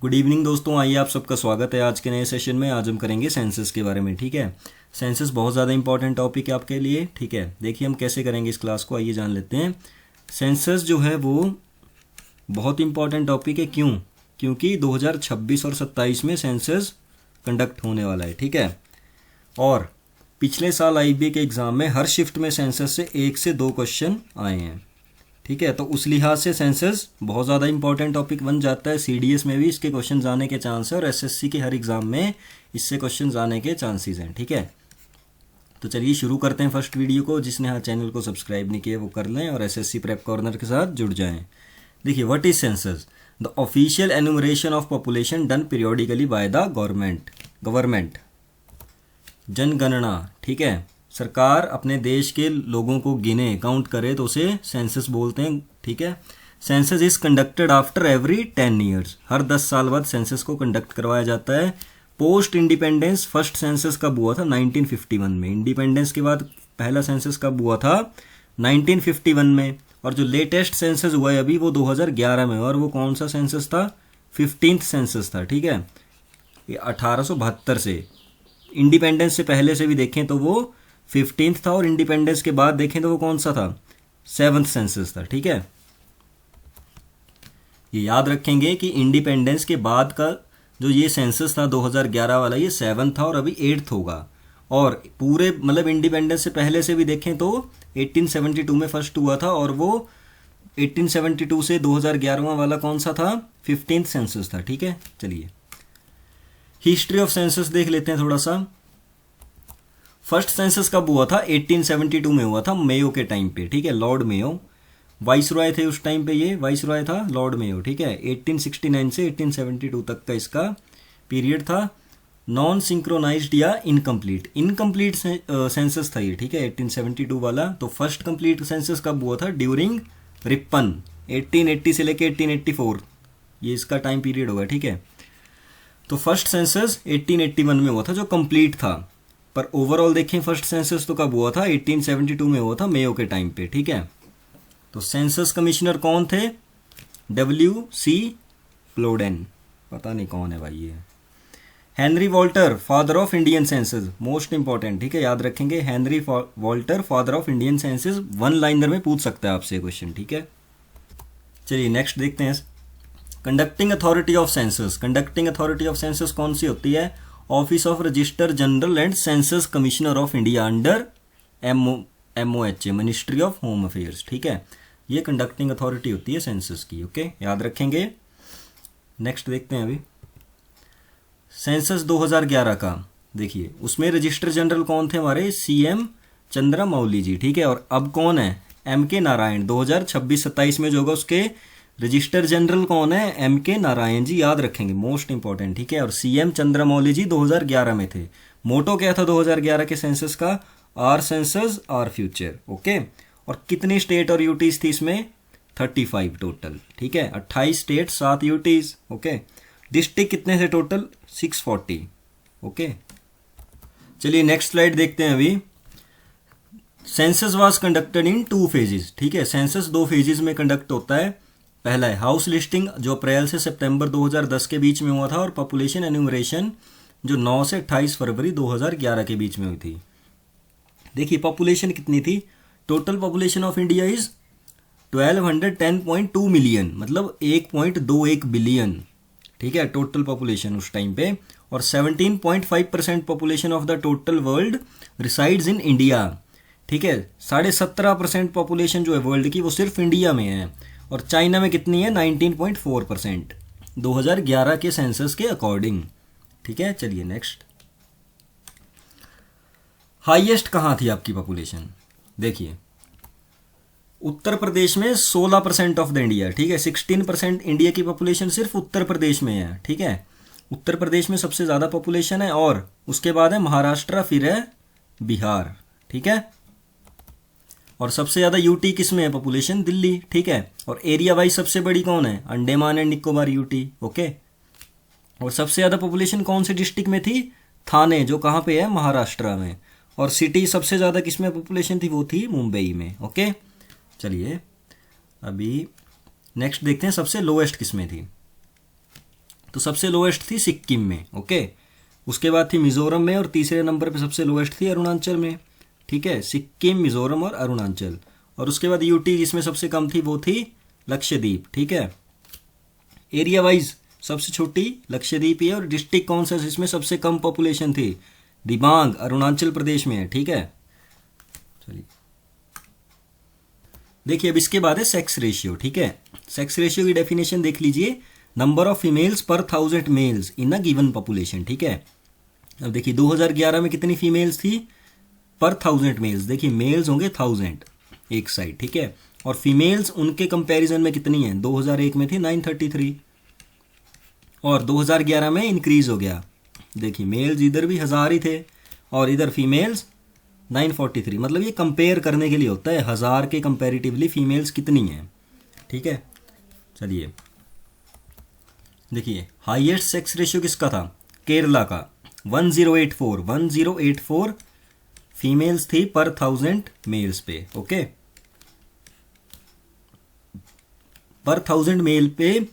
Good evening दोस्तों, आइए आप सबका स्वागत है आज के नए सेशन में। आज हम करेंगे सेंसस के बारे में। ठीक है, सेंसस बहुत ज़्यादा इंपॉर्टेंट टॉपिक है आपके लिए। ठीक है, देखिए हम कैसे करेंगे इस क्लास को, आइए जान लेते हैं। सेंसस जो है वो बहुत इंपॉर्टेंट टॉपिक है। क्यों? क्योंकि 2026 और 27 में सेंसस कंडक्ट होने वाला है। ठीक है, और पिछले साल आईबीए के एग्ज़ाम में हर शिफ्ट में सेंसस से 1 से 2 क्वेश्चन आए हैं। ठीक है, तो उस लिहाज से सेंसस बहुत ज़्यादा इंपॉर्टेंट टॉपिक बन जाता है। सीडीएस में भी इसके क्वेश्चन आने के चांस है और एसएससी के हर एग्ज़ाम में इससे क्वेश्चन आने के चांसेस हैं। ठीक है, तो चलिए शुरू करते हैं फर्स्ट वीडियो को। जिसने हाँ चैनल को सब्सक्राइब नहीं किया वो कर लें और एसएससी प्रेप कॉर्नर के साथ जुड़ जाएं। देखिए, what is census? The official enumeration of population done periodically by the government. जनगणना। ठीक है, सरकार अपने देश के लोगों को गिने, काउंट करे तो उसे सेंसस बोलते हैं। ठीक है, census is conducted after every 10 years. हर 10 साल बाद सेंसस को कंडक्ट करवाया जाता है। पोस्ट इंडिपेंडेंस फर्स्ट सेंसस कब हुआ था? 1951 में। इंडिपेंडेंस के बाद पहला सेंसस कब हुआ था? 1951 में। और जो लेटेस्ट सेंसस हुआ है अभी वो 2011 में। और वो कौन सा सेंसस था? 15th सेंसस था। ठीक है, ये 1872 से। इंडिपेंडेंस से पहले से भी देखें तो वो 15th था और इंडिपेंडेंस के बाद देखें तो वो कौन सा था? 7th सेंसस था। ठीक है, ये याद रखेंगे कि इंडिपेंडेंस के बाद का जो ये सेंसस था 2011 वाला, ये 7th था और अभी 8th होगा। और पूरे मतलब इंडिपेंडेंस से पहले से भी देखें तो 1872 में फर्स्ट हुआ था और वो 1872 से 2011 वाला कौन सा था? 15th सेंसस था। ठीक है, चलिए हिस्ट्री ऑफ सेंसस देख लेते हैं थोड़ा सा। फर्स्ट सेंसस कब हुआ था? 1872 में हुआ था, मेयो के टाइम पे। ठीक है, लॉर्ड मेयो वाइस रॉय थे उस टाइम पे। ये वाइस रॉय था लॉर्ड मेयो। ठीक है, 1869 से 1872 तक का इसका पीरियड था। नॉन सिंक्रोनाइज्ड या इनकम्प्लीट सेंसस था ये। ठीक है, 1872 वाला। तो फर्स्ट कंप्लीट सेंसस कब हुआ था? ड्यूरिंग रिपन, 1880 से लेके 1884, ये इसका टाइम पीरियड होगा। ठीक है, तो फर्स्ट सेंसस 1881 में हुआ था जो कंप्लीट था। पर ओवरऑल देखें फर्स्ट सेंसस तो कब हुआ था? 1872 में हुआ था, मेयो के टाइम पे। ठीक है, तो सेंसस कमिश्नर कौन थे? W.C. प्लोडेन। पता नहीं कौन है भाई ये। Henry Walter, father of Indian census, most important. ठीक है, याद रखेंगे Henry Walter, father of Indian census. One liner में पूछ सकता है आपसे क्वेश्चन। ठीक है, चलिए नेक्स्ट देखते हैं। Conducting authority of census. Conducting authority of census कौन सी होती है? Office of register general and census commissioner of India under MOH, ministry of home affairs. ठीक है, ये कंडक्टिंग अथॉरिटी होती है सेंसस की। ओके, याद रखेंगे। नेक्स्ट देखते हैं अभी सेंसस 2011 का। देखिए उसमें रजिस्टर जनरल कौन थे हमारे? CM चंद्रमौली जी। ठीक है, और अब कौन है? MK नारायण। 2026-27 में जो होगा उसके रजिस्टर जनरल कौन है? MK नारायण जी, याद रखेंगे, मोस्ट इंपॉर्टेंट। ठीक है, और CM चंद्रमौली जी 2011 में थे। मोटो क्या था 2011 के सेंसस का? Our census our future. Okay, और कितनी स्टेट और यूटीज थी इसमें? 35 टोटल। ठीक है, 28 स्टेट, 7 यूटीज। ओके, डिस्ट्रिक्ट कितने थे टोटल? 640। ओके, चलिए नेक्स्ट स्लाइड देखते हैं अभी। Census was conducted in 2 phases. ठीक है, सेंसस 2 फेजेस में कंडक्ट होता है। पहला है हाउस लिस्टिंग जो अप्रैल से सितंबर 2010 के बीच में हुआ था, और पॉपुलेशन एन्यूमरेशन जो 9 से 28 फरवरी 2011 के बीच में हुई थी। देखिए पॉपुलेशन कितनी थी? Total population of India is 1210.2 million, मतलब 1.21 बिलियन। ठीक है, टोटल पॉपुलेशन उस टाइम पे। और 17.5% population of the total world resides in India. ठीक है, 17.5% पॉपुलेशन जो है वर्ल्ड की वो सिर्फ इंडिया में है। और चाइना में कितनी है? 19.4%, 2011 के सेंसस के अकॉर्डिंग। ठीक है, चलिए नेक्स्ट। हाईएस्ट कहाँ थी आपकी पॉपुलेशन? देखिए उत्तर प्रदेश में 16% ऑफ द इंडिया। ठीक है, 16% इंडिया की पॉपुलेशन सिर्फ उत्तर प्रदेश में है। ठीक है, उत्तर प्रदेश में सबसे ज़्यादा पॉपुलेशन है, और उसके बाद है महाराष्ट्र, फिर है बिहार। ठीक है, और सबसे ज़्यादा यूटी किस में है पॉपुलेशन? दिल्ली। ठीक है, और एरिया वाइज सबसे बड़ी कौन है? Andaman and Nicobar UT. Okay, और सबसे ज़्यादा पॉपुलेशन कौन से डिस्ट्रिक्ट में थी? थाने, जो कहाँ पे है? महाराष्ट्र में। और सिटी सबसे ज़्यादा किस में पॉपुलेशन थी? वो थी मुंबई में। ओके, चलिए अभी नेक्स्ट देखते हैं सबसे लोएस्ट किस में थी। तो सबसे लोएस्ट थी सिक्किम में, ओके। उसके बाद थी मिजोरम में, और तीसरे नंबर पे सबसे लोएस्ट थी अरुणाचल में, ठीक है। सिक्किम, मिजोरम और अरुणाचल। और उसके बाद यूटी जिसमें सबसे कम थी वो थी लक्षद्वीप, ठीक है। एरिया वाइज सबसे छोटी लक्षद्वीप है, और डिस्ट्रिक्ट कौन सा जिसमें सबसे कम पॉपुलेशन थी? दिबांग, अरुणाचल प्रदेश में है, ठीक है। चलिए देखिए अब इसके बाद है सेक्स रेशियो, ठीक है। सेक्स रेशियो की डेफिनेशन देख लीजिए, नंबर ऑफ फीमेल्स पर 1000 males in a given population, ठीक है। अब देखिए 2011 में कितनी फीमेल्स थी पर 1000 मेल्स? देखिए मेल्स होंगे 1000 एक साइड, ठीक है, और फीमेल्स उनके कंपैरिजन में कितनी है? 2001 में थी 933, और 2011 में इंक्रीज हो गया। देखिए मेल्स इधर भी 1000 ही थे और इधर फीमेल्स 943, मतलब ये कंपेयर करने के लिए होता है 1000 के कंपेरेटिवली फीमेल्स कितनी हैं, ठीक है। चलिए देखिए हाईएस्ट सेक्स रेशियो किसका था? केरला का 1084 फीमेल्स थी पर 1000 मेल्स पे, ओके। पर 1000 मेल पे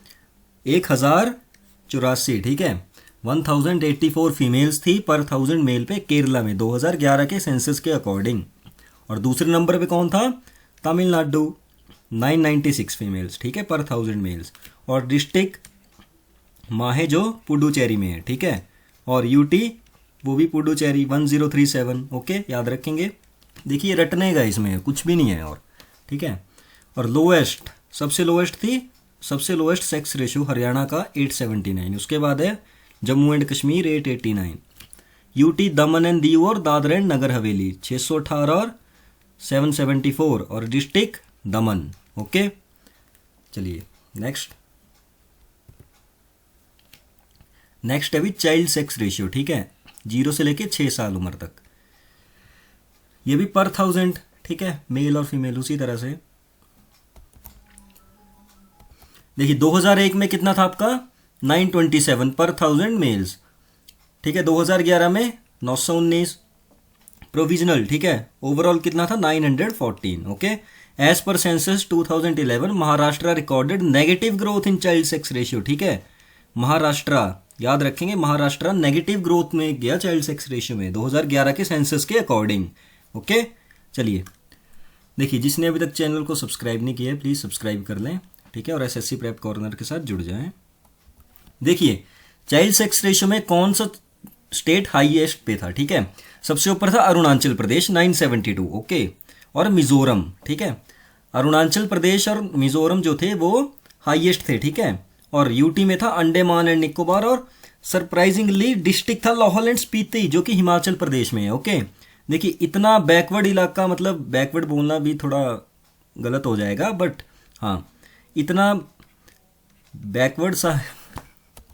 1084, ठीक है। 1084 फीमेल्स थी पर 1000 मेल पे केरला में 2011 के सेंसस के अकॉर्डिंग। और दूसरे नंबर पे कौन था? तमिलनाडु 996 फीमेल्स, ठीक है, पर 1000 मेल्स। और डिस्ट्रिक्ट माहे जो पुडुचेरी में है, ठीक है। और यूटी वो भी पुडुचेरी 1037, ओके, याद रखेंगे। देखिए रटने का इसमें कुछ भी नहीं है, और ठीक है। और लोएस्ट सबसे लोएस्ट सेक्स रेशियो हरियाणा का 879। उसके बाद है Jammu and Kashmir 889, UT Daman and Diu और दादरा एंड नगर हवेली 618 और 774, और डिस्ट्रिक्ट दमन, ओके। चलिए नेक्स्ट है भी चाइल्ड सेक्स रेशियो, ठीक है, 0 से लेके 6 साल उम्र तक। ये भी पर 1000, ठीक है, मेल और फीमेल उसी तरह से। देखिए 2001 में कितना था आपका? 927 पर 1000 मेल्स, ठीक है। 2011 में 919 प्रोविजनल, ठीक है। ओवरऑल कितना था? 914, okay. As per census 2011 Maharashtra recorded negative growth in child sex ratio, ठीक है। महाराष्ट्र याद रखेंगे, महाराष्ट्र नेगेटिव ग्रोथ में गया चाइल्ड सेक्स रेशियो में 2011 के सेंसस के अकॉर्डिंग, ओके। चलिए देखिए जिसने अभी तक चैनल को सब्सक्राइब नहीं किया है प्लीज सब्सक्राइब कर लें, ठीक है, और एसएससी प्रेप कॉर्नर के साथ जुड़ जाएं। देखिए चाइल्ड सेक्स रेशियो में कौन सा स्टेट हाईएस्ट पे था, ठीक है। सबसे ऊपर था अरुणाचल प्रदेश 972, ओके, और मिजोरम, ठीक है। अरुणाचल प्रदेश और मिजोरम जो थे वो हाईएस्ट थे, ठीक है। और यूटी में था अंडमान एंड निकोबार, और सरप्राइजिंगली डिस्ट्रिक्ट था लाहौल एंड स्पीति जो कि हिमाचल प्रदेश में है, ओके। देखिए इतना बैकवर्ड इलाका, मतलब बैकवर्ड बोलना भी थोड़ा गलत हो जाएगा, बट हाँ इतना बैकवर्ड सा,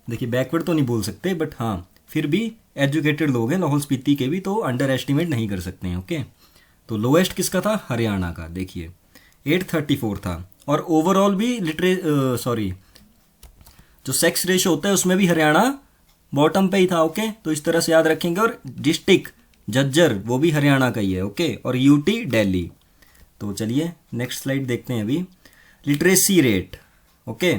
देखिए बैकवर्ड तो नहीं बोल सकते, बट हाँ फिर भी एजुकेटेड लोग हैं लाहौल स्पीति के भी, तो अंडर एस्टिमेट नहीं कर सकते हैं, ओके। तो लोएस्ट किसका था? हरियाणा का, देखिए 834 था। और ओवरऑल भी जो सेक्स रेशियो होता है उसमें भी हरियाणा बॉटम पे ही था, ओके। तो इस तरह से याद रखेंगे। और डिस्ट्रिक्ट झज्जर वो भी हरियाणा का ही है, ओके। और यूटी दिल्ली। तो चलिए नेक्स्ट स्लाइड देखते हैं अभी। Literacy rate, okay,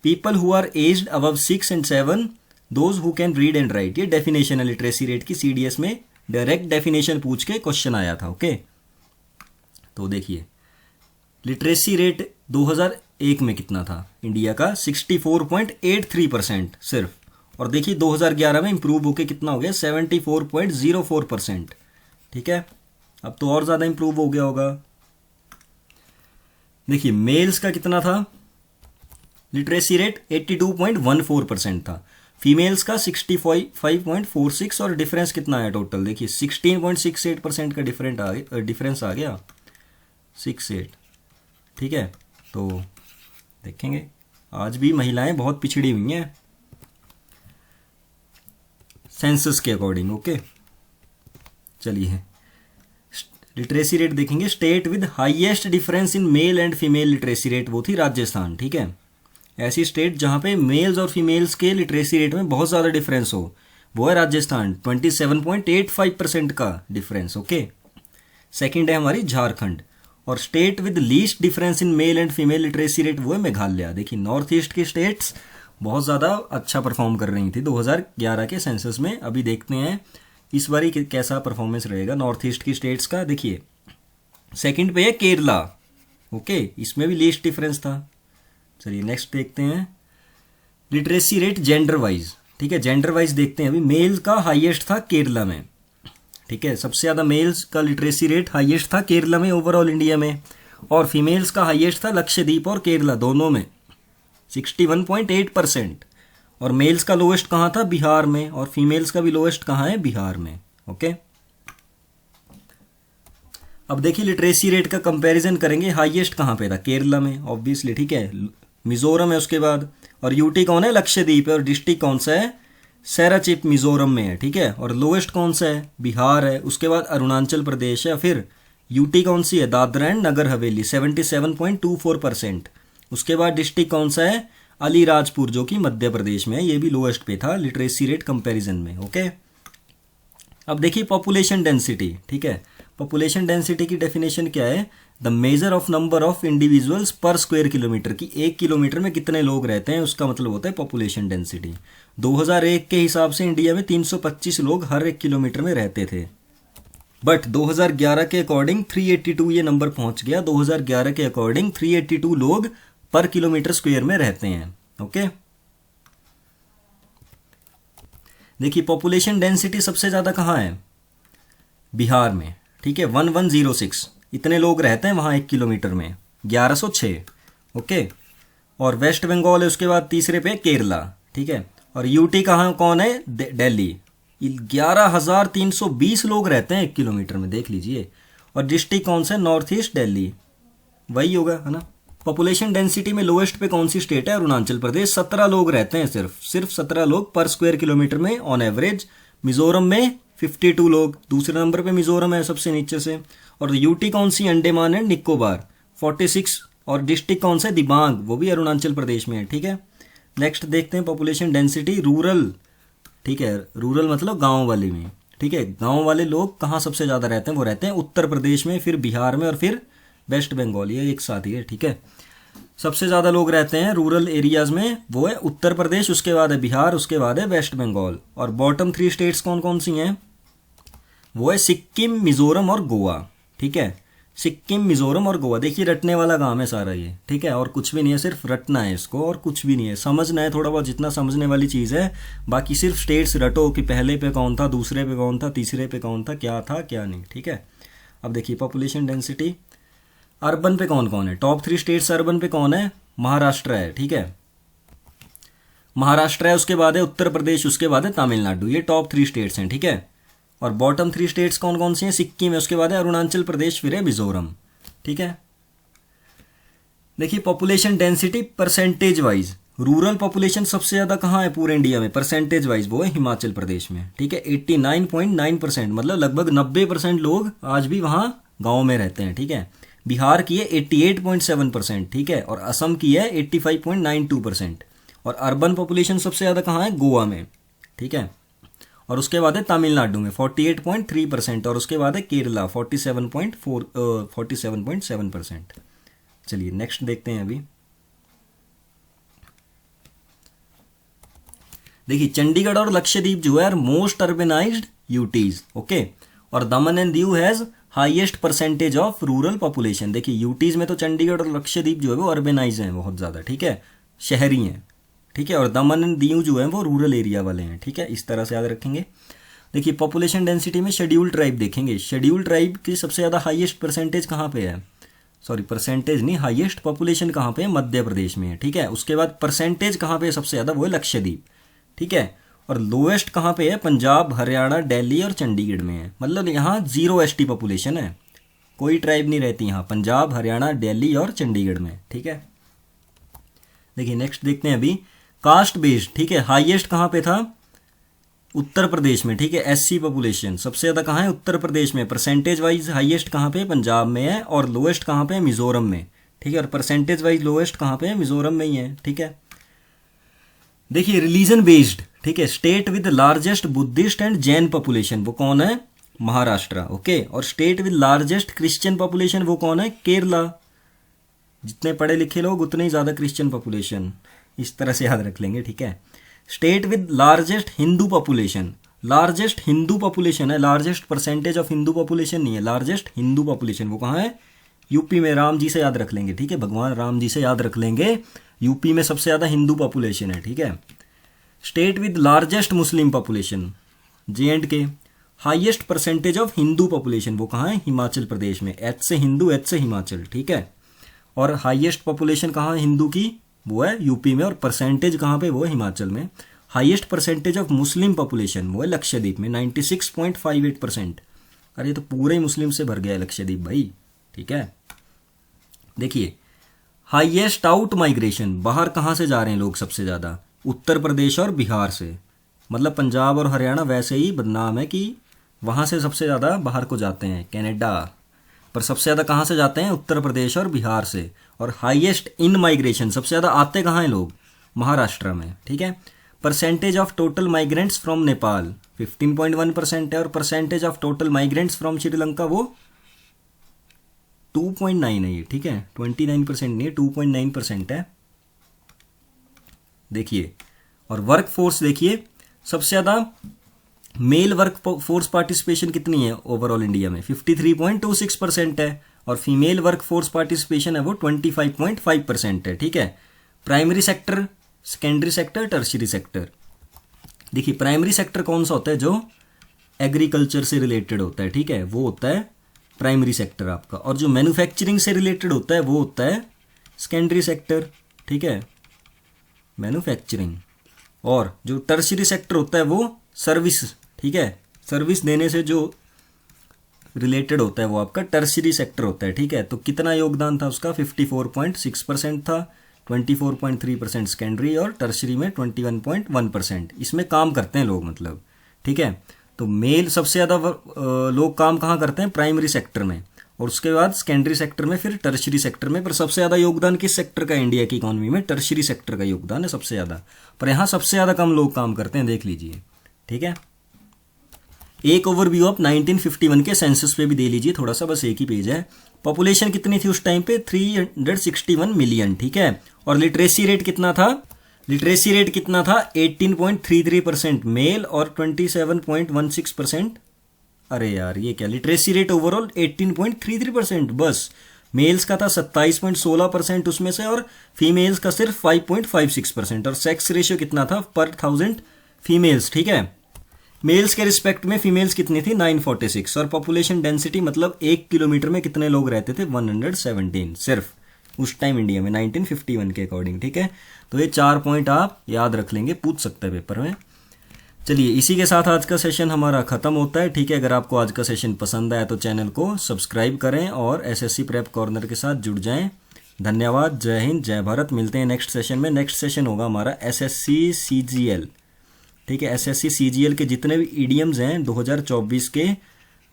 people who are aged above 6 and 7 those who can read and write. ये डेफिनेशन है लिटरेसी रेट की, सीडीएस में डायरेक्ट डेफिनेशन पूछ के क्वेश्चन आया था, ओके। तो देखिए लिटरेसी रेट 2001 में कितना था इंडिया का? 64.83% सिर्फ। और देखिए 2011 में इंप्रूव होके कितना हो गया? 74.04%, ठीक है। अब तो और ज्यादा इंप्रूव हो गया होगा। देखिए मेल्स का कितना था लिटरेसी रेट? 82.14% था। फीमेल्स का 65.46, और डिफरेंस कितना आया टोटल? देखिए 16.68% का डिफरेंस आ गया, 68, ठीक है। तो देखेंगे आज भी महिलाएं बहुत पिछड़ी हुई हैं सेंसस के अकॉर्डिंग, ओके। चलिए लिटरेसी रेट देखेंगे। State with highest difference in male and female literacy rate वो थी राजस्थान, ठीक है। ऐसी स्टेट जहां पे मेल्स और फीमेल्स के लिटरेसी रेट में बहुत ज़्यादा डिफरेंस हो वो है राजस्थान, 27.85% का डिफरेंस, ओके। सेकंड है हमारी झारखंड। और state with least difference in male and female literacy rate वो है मेघालय। देखिए नॉर्थ ईस्ट की स्टेट्स बहुत ज़्यादा अच्छा परफॉर्म कर रही थी 2011 के सेंसस में। अभी देखते हैं इस बारी कैसा परफॉर्मेंस रहेगा नॉर्थ ईस्ट की स्टेट्स का। देखिए सेकंड पे है केरला, ओके, इसमें भी लीस्ट डिफरेंस था। चलिए नेक्स्ट देखते हैं लिटरेसी रेट जेंडर वाइज, ठीक है, जेंडर वाइज देखते हैं। अभी मेल का हाईएस्ट था केरला में, ठीक है, सबसे ज़्यादा मेल्स का लिटरेसी रेट हाईएस्ट था केरला में ओवरऑल इंडिया में, और फीमेल्स का हाईएस्ट था लक्षद्वीप और केरला दोनों में 61.8%, और मेल्स का लोएस्ट कहाँ था, बिहार में, और फीमेल्स का भी लोएस्ट कहाँ है, बिहार में, ओके। अब देखिए लिटरेसी रेट का कंपैरिजन करेंगे, हाईएस्ट कहाँ पे था, केरला में ऑब्वियसली, ठीक है, मिजोरम है उसके बाद, और यूटी कौन है, लक्षद्वीप है, और डिस्ट्रिक्ट कौन सा है, सैराचिप मिजोरम में है, ठीक है, और लोएस्ट कौन सा है, बिहार है, उसके बाद अरुणाचल प्रदेश है, फिर यूटी कौन सी है, दादरा एंड नगर हवेली 77.24%, उसके बाद डिस्ट्रिक्ट कौन सा है, अलीराजपुर जो कि मध्य प्रदेश में है, ये भी लोएस्ट पे था लिटरेसी रेट कंपैरिजन में, ओके। अब देखिए पॉपुलेशन डेंसिटी, ठीक है, पॉपुलेशन डेंसिटी की डेफिनेशन क्या है, the measure of number of individuals पर स्क्वायर किलोमीटर, की 1 किलोमीटर में कितने लोग रहते हैं उसका मतलब होता है पॉपुलेशन डेंसिटी। 2001 के हिसाब से इंडिया में 325 लोग हर 1 किलोमीटर में रहते थे, बट 2011 के अकॉर्डिंग 382 ये नंबर पहुंच गया। 2011 के अकॉर्डिंग 382 लोग पर किलोमीटर स्क्वायर में रहते हैं, ओके। देखिए पॉपुलेशन डेंसिटी सबसे ज्यादा कहाँ है, बिहार में, ठीक है, 1106 इतने लोग रहते हैं वहां 1 किलोमीटर में, 1106, ओके। और वेस्ट बंगाल है उसके बाद तीसरे पे केरला, ठीक है, और यूटी कहाँ कौन है, दिल्ली, 11,320 लोग रहते हैं 1 किलोमीटर में, देख लीजिए। और डिस्ट्रिक्ट कौन सा है, नॉर्थ ईस्ट दिल्ली, वही होगा, है ना। पॉपुलेशन डेंसिटी में लोएस्ट पे कौन सी स्टेट है, अरुणाचल प्रदेश, 17 लोग रहते हैं, सिर्फ 17 लोग पर स्क्वायर किलोमीटर में ऑन एवरेज। मिजोरम में 52 लोग, दूसरे नंबर पे मिजोरम है सबसे नीचे से। और यूटी कौन सी, अंडमान एंड निकोबार 46, और डिस्ट्रिक्ट कौन सा है, दिबांग, वो भी अरुणाचल प्रदेश में है, ठीक है। नेक्स्ट देखते हैं पॉपुलेशन डेंसिटी रूरल, ठीक है, रूरल मतलब गांव वाले में, ठीक है, गांव वाले लोग कहाँ सबसे ज़्यादा रहते हैं, वो रहते हैं उत्तर प्रदेश में, फिर बिहार में, और फिर वेस्ट बंगाल, ये एक साथ ही है, ठीक है। सबसे ज़्यादा लोग रहते हैं रूरल एरियाज में, वो है उत्तर प्रदेश, उसके बाद है बिहार, उसके बाद है वेस्ट बंगाल। और बॉटम 3 स्टेट्स कौन कौन सी हैं, वो है सिक्किम, मिजोरम और गोवा, ठीक है, सिक्किम, मिजोरम और गोवा। देखिए रटने वाला काम है सारा ये, ठीक है, और कुछ भी नहीं है, सिर्फ रटना है इसको, और कुछ भी नहीं है, समझना है थोड़ा बहुत, जितना समझने वाली चीज़ है, बाकी सिर्फ स्टेट्स रटो कि पहले पे कौन था, दूसरे पे कौन था, तीसरे पे कौन था क्या नहीं, ठीक है। अब देखिए पॉपुलेशन डेंसिटी अर्बन पे कौन कौन है, टॉप 3 स्टेट्स अर्बन पे कौन है, महाराष्ट्र है, ठीक है, महाराष्ट्र है, उसके बाद है उत्तर प्रदेश, उसके बाद है तमिलनाडु, ये टॉप 3 स्टेट्स हैं, ठीक है। और बॉटम 3 स्टेट्स कौन कौन सी हैं, सिक्किम है, उसके बाद है अरुणाचल प्रदेश, फिर है मिजोरम, ठीक है। देखिए population density percentage wise, rural population सबसे ज़्यादा कहाँ है पूरे इंडिया में परसेंटेज वाइज, वो है हिमाचल प्रदेश में, ठीक है, 89.9%, मतलब लगभग 90% लोग आज भी वहाँ गाँव में रहते हैं, ठीक है। बिहार की है 88.7%, ठीक है, और असम की है 85.92%। और अर्बन पॉपुलेशन सबसे ज़्यादा कहाँ है, गोवा में, ठीक है, और उसके बाद है तमिलनाडु में 48.3%, और उसके बाद है केरला 47.7%। चलिए नेक्स्ट देखते हैं। अभी देखिए चंडीगढ़ और लक्षद्वीप जो है मोस्ट अर्बेनाइज्ड यूटीज, ओके, और दमन and Diu has highest percentage of rural population. देखिए यूटीज में तो चंडीगढ़ और लक्षद्वीप जो है वो अर्बेनाइज हैं बहुत ज़्यादा, ठीक है, शहरी हैं, ठीक है, और दमन एंड दीव जो है वो रूरल एरिया वाले हैं, ठीक है, इस तरह से याद रखेंगे। देखिए पॉपुलेशन डेंसिटी में शेड्यूल ट्राइब देखेंगे, शेड्यूल ट्राइब की सबसे ज़्यादा हाईएस्ट परसेंटेज कहाँ पे है, सॉरी परसेंटेज नहीं, हाईएस्ट पॉपुलेशन कहाँ पे है, मध्य प्रदेश में है, ठीक है। उसके बाद परसेंटेज कहाँ पे है सबसे ज़्यादा, वो है लक्षद्वीप, ठीक है, और लोएस्ट कहाँ पे है, पंजाब, हरियाणा, दिल्ली और चंडीगढ़ में है, मतलब यहाँ 0 ST पॉपुलेशन है, कोई ट्राइब नहीं रहती यहाँ, पंजाब, हरियाणा, दिल्ली और चंडीगढ़ में, ठीक है। देखिए नेक्स्ट देखते हैं अभी कास्ट बेस्ड, ठीक है, हाईएस्ट कहाँ पे था, उत्तर प्रदेश में, ठीक है, SC पॉपुलेशन सबसे ज़्यादा कहाँ है, उत्तर प्रदेश में, परसेंटेज वाइज हाईएस्ट कहाँ पे, पंजाब में है, और लोएस्ट कहाँ पे है, मिजोरम में, ठीक है, और परसेंटेज वाइज लोएस्ट कहाँ पे है, मिजोरम में ही है, ठीक है। देखिए रिलीजन बेस्ड, ठीक है, state with largest Buddhist and Jain population वो कौन है, महाराष्ट्र, ओके, और state with largest Christian population वो कौन है, केरला। जितने पढ़े लिखे लोग उतने ही ज़्यादा क्रिश्चियन पॉपुलेशन, इस तरह से याद रख लेंगे, ठीक है। State with largest Hindu population, largest Hindu population है, largest percentage of Hindu population नहीं है, लार्जेस्ट हिंदू पॉपुलेशन वो कहाँ है? यूपी में। राम जी से याद रख लेंगे, ठीक है, भगवान राम जी से याद रख लेंगे। यूपी में सबसे ज़्यादा हिंदू पॉपुलेशन है, ठीक है। State with largest Muslim population J&K। Highest percentage of Hindu population वो कहाँ है? हिमाचल प्रदेश में। H से हिंदू, H से हिमाचल, ठीक है। और हाईएस्ट पॉपुलेशन कहाँ है हिंदू की? वो है यूपी में। और परसेंटेज कहाँ पे? वो है हिमाचल में। Highest percentage of Muslim population वो है लक्षद्वीप में 96.58%। अरे तो पूरे ही मुस्लिम से भर गया है लक्षद्वीप भाई, ठीक है। देखिए हाईएस्ट आउट माइग्रेशन, बाहर कहाँ से जा रहे हैं लोग सबसे ज़्यादा? उत्तर प्रदेश और बिहार से। मतलब पंजाब और हरियाणा वैसे ही बदनाम है कि वहाँ से सबसे ज़्यादा बाहर को जाते हैं, कनाडा। पर सबसे ज़्यादा कहाँ से जाते हैं? उत्तर प्रदेश और बिहार से। और हाईएस्ट इन माइग्रेशन, सबसे ज़्यादा आते कहाँ हैं लोग? महाराष्ट्र में, ठीक है। Percentage of total migrants from Nepal 15.1% है। और percentage of total migrants from Sri Lanka वो 2.9 है, ठीक है। 29% नहीं, 2.9% है। देखिए, और वर्क फोर्स देखिए, सबसे ज़्यादा मेल वर्क फोर्स पार्टिसिपेशन कितनी है ओवरऑल इंडिया में? 53.26% है। और फीमेल वर्क फोर्स पार्टिसिपेशन है वो 25.5% है, ठीक है। Primary sector, secondary sector, tertiary sector. देखिए प्राइमरी सेक्टर कौन सा होता है? जो एग्रीकल्चर से रिलेटेड होता है, ठीक है, वो होता है प्राइमरी सेक्टर आपका। और जो मैन्युफैक्चरिंग से रिलेटेड होता है वो होता है सेकेंडरी सेक्टर, ठीक है, मैन्युफैक्चरिंग। और जो टर्शियरी सेक्टर होता है वो सर्विस, ठीक है, सर्विस देने से जो रिलेटेड होता है वो आपका टर्शियरी सेक्टर होता है, ठीक है। तो कितना योगदान था उसका? 54.6% था। 24.3% सेकेंडरी और टर्शियरी में 21.1%। इसमें काम करते हैं लोग, मतलब, ठीक है। तो मेल सबसे ज़्यादा लोग काम कहाँ करते हैं? प्राइमरी सेक्टर में। और उसके बाद सेकेंडरी सेक्टर में, फिर टर्शियरी सेक्टर में। पर सबसे ज़्यादा योगदान किस सेक्टर का? इंडिया की इकोनॉमी में टर्शियरी सेक्टर का योगदान है सबसे ज़्यादा। पर यहाँ सबसे ज़्यादा कम लोग काम करते हैं, देख लीजिए, ठीक है। एक ओवरव्यू ऑफ 1951 के सेंसस पे भी दे लीजिए थोड़ा सा, बस एक ही पेज है। पॉपुलेशन कितनी थी उस टाइम पे? 361 मिलियन, ठीक है। और लिटरेसी रेट कितना था? लिटरेसी रेट कितना था? 18.33% मेल और 27.16%। अरे यार ये क्या, लिटरेसी रेट ओवरऑल 18.33%, बस। मेल्स का था 27.16% उसमें से, और फीमेल्स का सिर्फ 5.56%। और सेक्स रेशियो कितना था? पर 1000 फीमेल्स, ठीक है। मेल्स के रिस्पेक्ट में फीमेल्स कितनी थी? 946। और पॉपुलेशन डेंसिटी मतलब 1 किलोमीटर में कितने लोग रहते थे? 117 सिर्फ उस टाइम इंडिया में 1951 के अकॉर्डिंग, ठीक है। तो ये 4 पॉइंट आप याद रख लेंगे, पूछ सकते हैं पेपर में। चलिए इसी के साथ आज का सेशन हमारा खत्म होता है, ठीक है। अगर आपको आज का सेशन पसंद आया तो चैनल को सब्सक्राइब करें और एसएससी प्रेप कॉर्नर के साथ जुड़ जाएं। धन्यवाद, जय हिंद, जय भारत। मिलते हैं नेक्स्ट सेशन में। नेक्स्ट सेशन होगा हमारा एसएससी CGL, ठीक है। एसएससी CGL के जितने भी ईडीएम्स हैं 2024 के,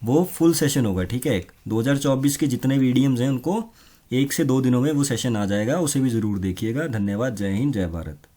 वो फुल सेशन होगा, ठीक है। 2024 के जितने भी ईडीएम्स हैं उनको 1 से 2 दिनों में वो सेशन आ जाएगा, उसे भी ज़रूर देखिएगा। धन्यवाद, जय हिंद, जय भारत।